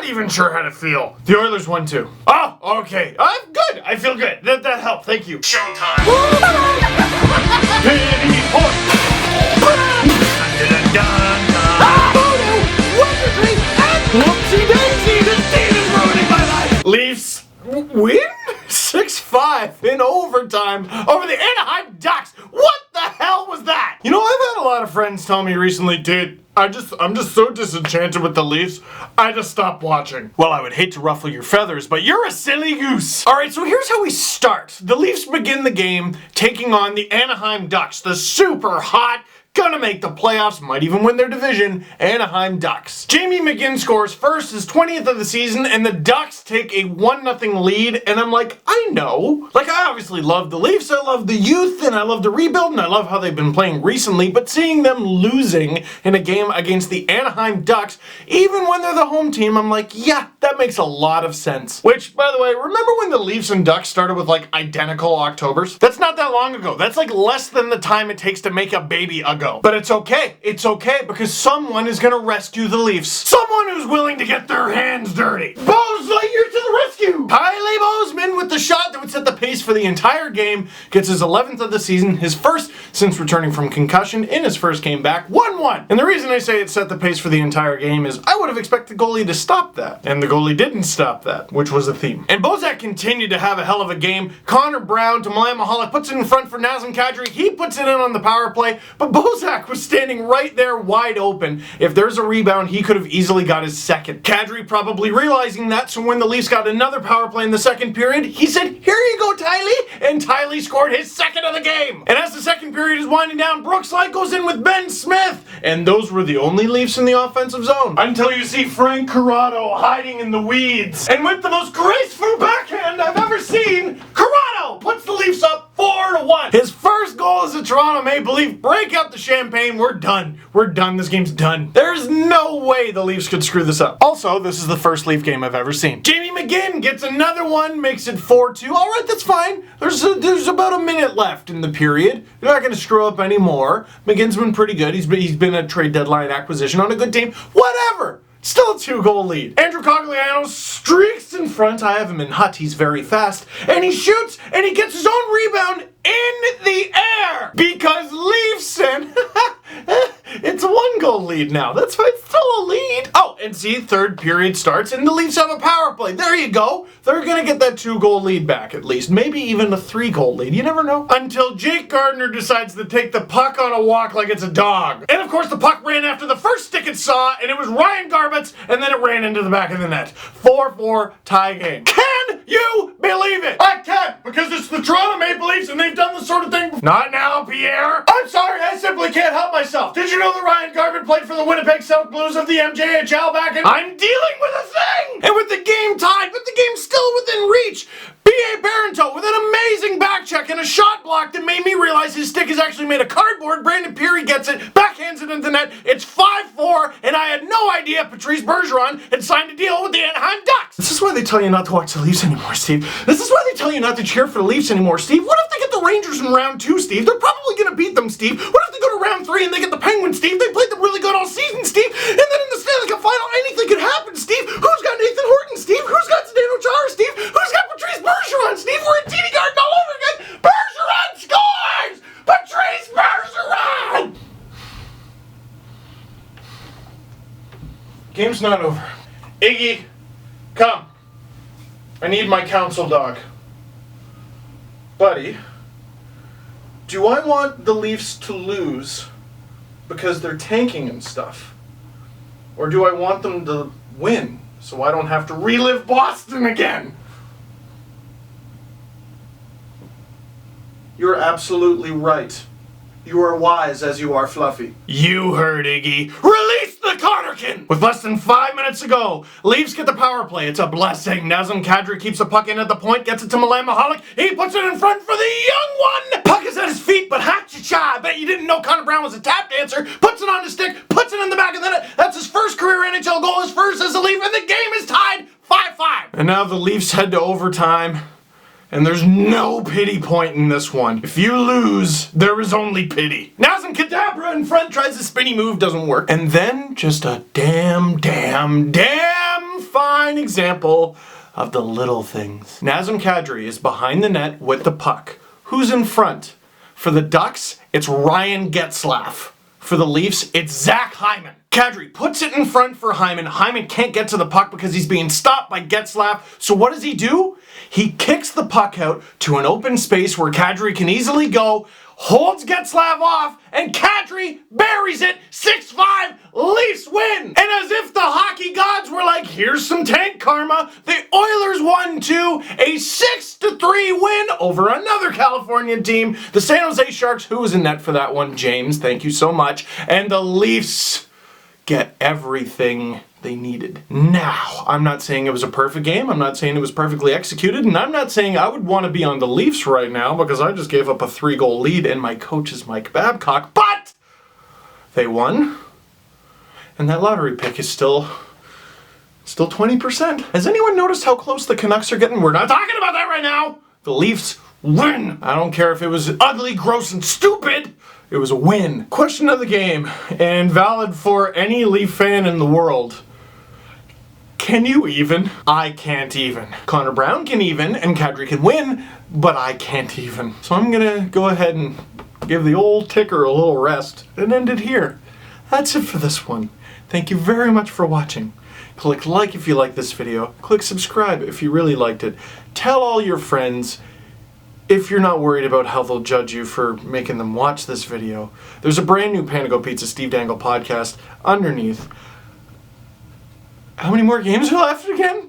not even sure how to feel. The Oilers won too. Oh, okay. I'm good. I feel good. That helped. Thank you. Showtime. Pity point. Whoopsie daisy, this team is ruining my life. Leafs win 6-5 in overtime over the Anaheim Ducks. What the hell was that? You know, I've had a lot of friends tell me recently, dude, I'm just so disenchanted with the Leafs, I just stopped watching. Well, I would hate to ruffle your feathers, but you're a silly goose. All right, so here's how we start. The Leafs begin the game taking on the Anaheim Ducks, the super hot, gonna make the playoffs, might even win their division, Anaheim Ducks. Jamie McGinn scores first, his 20th of the season, and the Ducks take a 1-0 lead, and I'm like, I know. Like, I obviously love the Leafs, I love the youth, and I love the rebuild, and I love how they've been playing recently, but seeing them losing in a game against the Anaheim Ducks, even when they're the home team, I'm like, yeah, that makes a lot of sense. Which, by the way, remember when the Leafs and Ducks started with, like, identical Octobers? That's not that long ago. That's, like, less than the time it takes to make a baby ago. But it's okay, because someone is gonna rescue the Leafs. Someone who's willing to get their hands dirty. Bose Lightyear to the rescue! Kylie Bozeman with the shot that would set the pace for the entire game, gets his 11th of the season, his first since returning from concussion in his first game back, 1-1. And the reason I say it set the pace for the entire game is I would have expected the goalie to stop that. And the goalie didn't stop that, which was a theme. And Bozak continued to have a hell of a game. Connor Brown to Milan Mahalik puts it in front for Nazem Kadri. He puts it in on the power play, but Bozak was standing right there wide open. If there's a rebound, he could have easily got his second. Kadri probably realizing that, so when the Leafs got another power play in the second period, he said, here you go, Tylee, and Tylee scored his second of the game. And as the second period is winding down, Brooks Light goes in with Ben Smith, and those were the only Leafs in the offensive zone. Until you see Frank Corrado hiding in the weeds, and with the most graceful backhand I've ever seen, Corrado puts the Leafs up 4-1. His first goal as a Toronto Maple Leaf. Break out the champagne. We're done. We're done. This game's done. There's no way the Leafs could screw this up. Also, this is the first Leaf game I've ever seen. Jamie McGinn gets another one, makes it 4-2. All right, that's fine. There's about a minute left in the period. You're not going to screw up anymore. McGinn's been pretty good. He's been a trade deadline acquisition on a good team. Whatever. Still a 2-goal lead. Andrew Cogliano streaks in front. I have him in hut. He's very fast. And he shoots, and he gets his own rebound in the air. Because Leafs and it's a 1-goal lead now. That's why it's still a lead. Oh, and see, third period starts, and the Leafs have a power play. There you go. They're going to get that 2-goal lead back at least. Maybe even a 3-goal lead. You never know. Until Jake Gardiner decides to take the puck on a walk like it's a dog. And of course, the puck ran after the first stick it saw, and it was Ryan Garbetts, and then it ran into the back of the net. 4-4 tie game. Can you believe it? I can't, because it's the Toronto Maple Leafs, and they've done this sort of thing. Not now, Pierre. I'm sorry, I simply can't help myself. Did you know that Ryan Garbett played for the Winnipeg South Blues of the MJHL back in? I'm dealing with a thing! And with the game tied, but the game still within reach, B.A. Barrentot with an amazing back check and a shot block that made me realize his stick is actually made of cardboard. Brandon Peary gets it, backhands it into net. It's 5-4, and I had no idea Patrice Bergeron had signed a deal with the Anaheim Ducks. This is why they tell you not to watch the Leafs anymore, Steve. This is why they tell you not to cheer for the Leafs anymore, Steve. What if they get the Rangers in round 2, Steve? They're probably going to beat them, Steve. What if they go to round 3 and they get the Penguins, Steve? They played them really good all season, Steve. And then in the Stanley Cup final, anything could happen, Steve. Who's got Nathan Horton, Steve? Who's got Zdeno Chara, Steve? Who's got Patrice Bergeron, Steve? We're in TD Garden all over again. Bergeron scores! Patrice Bergeron! Game's not over. Iggy, come. I need my counsel dog. Buddy, do I want the Leafs to lose because they're tanking and stuff? Or do I want them to win so I don't have to relive Boston again? You're absolutely right. You are wise as you are fluffy. You heard, Iggy. Release the Connerkin! With less than 5 minutes to go, Leafs get the power play. It's a blessing. Nazem Kadri keeps the puck in at the point, gets it to Milan Mahalik. He puts it in front for the young one! Puck is at his feet, but ha-cha-cha. I bet you didn't know Connor Brown was a tap dancer. Puts it on his stick, puts it in the back of the net. That's his first career NHL goal, his first as a Leaf, and the game is tied 5-5. And now the Leafs head to overtime. And there's no pity point in this one. If you lose, there is only pity. Nazem Kadabra in front tries a spinny move, doesn't work. And then just a damn fine example of the little things. Nazem Kadri is behind the net with the puck. Who's in front? For the Ducks, it's Ryan Getzlaf. For the Leafs, it's Zach Hyman. Kadri puts it in front for Hyman. Hyman can't get to the puck because he's being stopped by Getzlaf. So what does he do? He kicks the puck out to an open space where Kadri can easily go, holds Getzlaf off, and Kadri buries it. 6-5, Leafs win! And as if the hockey gods were like, here's some tank karma, the Oilers won too, a 6-3 win over another California team. The San Jose Sharks, who was in net for that one? James, thank you so much. And the Leafs get everything they needed. Now, I'm not saying it was a perfect game, I'm not saying it was perfectly executed, and I'm not saying I would want to be on the Leafs right now because I just gave up a 3-goal lead and my coach is Mike Babcock, but they won, and that lottery pick is still 20%. Has anyone noticed how close the Canucks are getting? We're not talking about that right now! The Leafs win! I don't care if it was ugly, gross, and stupid! It was a win. Question of the game, and valid for any Leaf fan in the world. Can you even? I can't even. Connor Brown can even, and Kadri can win, but I can't even. So I'm gonna go ahead and give the old ticker a little rest and end it here. That's it for this one. Thank you very much for watching. Click like if you like this video. Click subscribe if you really liked it. Tell all your friends. If you're not worried about how they'll judge you for making them watch this video, there's a brand new Panago Pizza Steve Dangle podcast underneath. How many more games are left again?